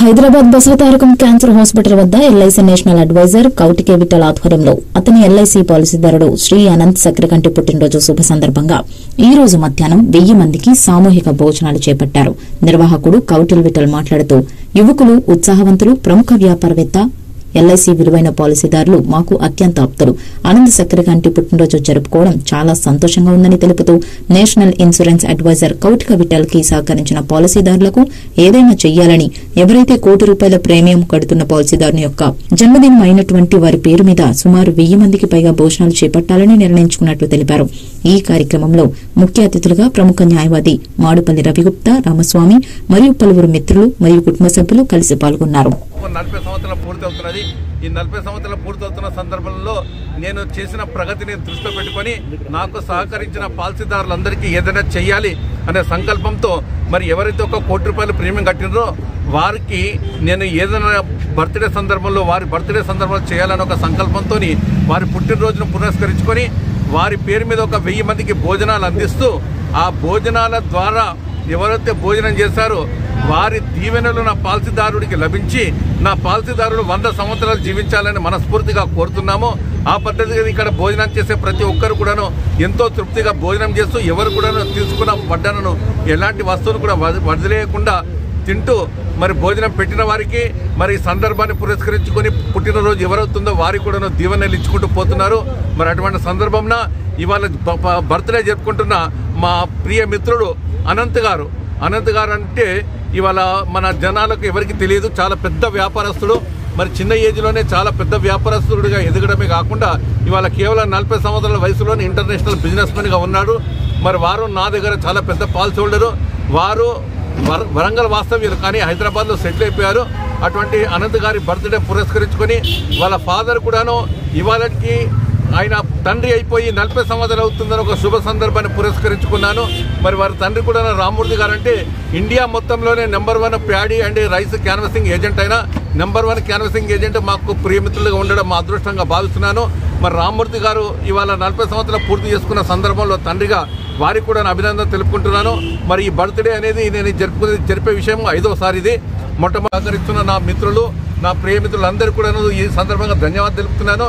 Hyderabad Basavatarakam cancer hospital వద్ద LIC national advisor కౌటికే Vithal ఆధ్వర్యంలో అతని ఎల్ఐసి పాలసీదారుడు శ్రీ అనంత్ సక్రకంటి పుట్టినరోజు శుభ సందర్భంగా ఈ రోజు మధ్యాహ్నం 1000 మందికి సామూహిక భోజనాలు చేపట్టారు. నిర్వాహకుడు కౌటిల్ విఠల్ మాట్లాడుతూ, యువకులు, ఉత్సాహవంతులు, ప్రముఖ వ్యాపారవేత్త, ఎల్ఐసి విలువైన పాలసీదారులు మాకు అత్యంత ఆప్తులు. అనంత్ సక్రకంటి పుట్టినరోజు జరుపుకోవడం చాలా సంతోషంగా ఉందని తెలుపుతూ, నేషనల్ ఇన్సూరెన్స్ అడ్వైజర్ కౌటిక విఠల్ కి సహకరించిన పాలసీదారులకు ఏదైనా చెయ్యాలని, ఎవరైతే ₹1,00,00,000 ప్రీమియం కడుతున్న పాలసీదారుని యొక్క జన్మదినం అయినటువంటి వారి పేరు మీద సుమారు 1000 మందికి పైగా భోజనాలు చేపట్టాలని నిర్ణయించుకున్నట్లు తెలిపారు. ఈ కార్యక్రమంలో ముఖ్య అతిథులుగా ప్రముఖ న్యాయవాది మాడుపల్లి రవిగుప్తా, రామస్వామి మరియు పలువురు మిత్రులు మరియు కుటుంబ సభ్యులు కలిసి పాల్గొన్నారు. 40 సంవత్సరాలు పూర్తవుతున్నది. ఈ 40 సంవత్సరాలు పూర్తవుతున్న సందర్భంలో నేను చేసిన ప్రగతిని దృష్టిలో పెట్టుకొని నాకు సహకరించిన పాలసీదారులందరికీ ఏదైనా చెయ్యాలి అనే సంకల్పంతో మరి ఎవరైతే ₹1,00,00,000 ప్రీమియం కట్టినరో వారికి నేను ఏదైనా బర్త్డే సందర్భంలో వారి బర్త్డే సందర్భంలో చేయాలని ఒక సంకల్పంతో వారి పుట్టినరోజును పురస్కరించుకొని వారి పేరు మీద 1000 మందికి భోజనాలు అందిస్తూ, ఆ భోజనాల ద్వారా ఎవరైతే భోజనం చేశారో వారి దీవెనలు నా పాలసీదారుడికి లభించి నా పాలసీదారుడు 100 సంవత్సరాలు జీవించాలని మనస్ఫూర్తిగా కోరుతున్నాము. ఆ పద్ధతిగా ఇక్కడ భోజనం చేసే ప్రతి ఒక్కరు కూడాను ఎంతో తృప్తిగా భోజనం చేస్తూ ఎవరు కూడాను తీసుకున్న వడ్డనను ఎలాంటి వస్తువులు కూడా వదిలేయకుండా తింటూ మరి భోజనం పెట్టిన వారికి మరి సందర్భాన్ని పురస్కరించుకొని పుట్టినరోజు ఎవరవుతుందో వారికి కూడా దీవెనలు ఇచ్చుకుంటూ పోతున్నారు. మరి అటువంటి సందర్భంలో ఇవాళ బర్త్డే జరుపుకుంటున్న మా ప్రియ మిత్రుడు అనంత్ గారు అంటే ఇవాళ మన జనాలకు ఎవరికి తెలియదు. చాలా పెద్ద వ్యాపారస్తుడు. మరి చిన్న ఏజ్లోనే చాలా పెద్ద వ్యాపారస్తుడిగా ఎదగడమే కాకుండా ఇవాళ కేవలం 40 సంవత్సరాల వయసులోనే ఇంటర్నేషనల్ బిజినెస్ మ్యాన్గా ఉన్నాడు. మరి వారు నా దగ్గర చాలా పెద్ద పాలసీ హోల్డరు. వారు వరంగల్ వాస్తవ్యులు కానీ హైదరాబాద్లో సెటిల్ అయిపోయారు. అటువంటి అనంత్ గారి బర్త్డే పురస్కరించుకొని వాళ్ళ ఫాదర్ కూడాను ఇవాళకి ఆయన తండ్రి అయిపోయి 40 సంవత్సరాలు అవుతుందని ఒక శుభ సందర్భాన్ని పురస్కరించుకున్నాను. మరి వారి తండ్రి కూడా రామ్మూర్తి గారు అంటే ఇండియా మొత్తంలోనే #1 paddy and rice canvassing agent అయినా #1 క్యాన్వసింగ్ ఏజెంట్ మాకు ప్రియమిత్రులుగా ఉండడం మా అదృష్టంగా భావిస్తున్నాను. మరి రామ్మూర్తి గారు ఇవాళ 40 సంవత్సరాలు పూర్తి చేసుకున్న సందర్భంలో తండ్రిగా వారికి కూడా అభినందన తెలుపుకుంటున్నాను. మరి ఈ బర్త్డే అనేది నేను జరిపే విషయం 5వ సారి ఇది. మొట్టమొదటి సహకరిస్తున్న నా మిత్రులు, నా ప్రియమిత్రులందరూ కూడా ఈ సందర్భంగా ధన్యవాదాలు తెలుపుతున్నాను.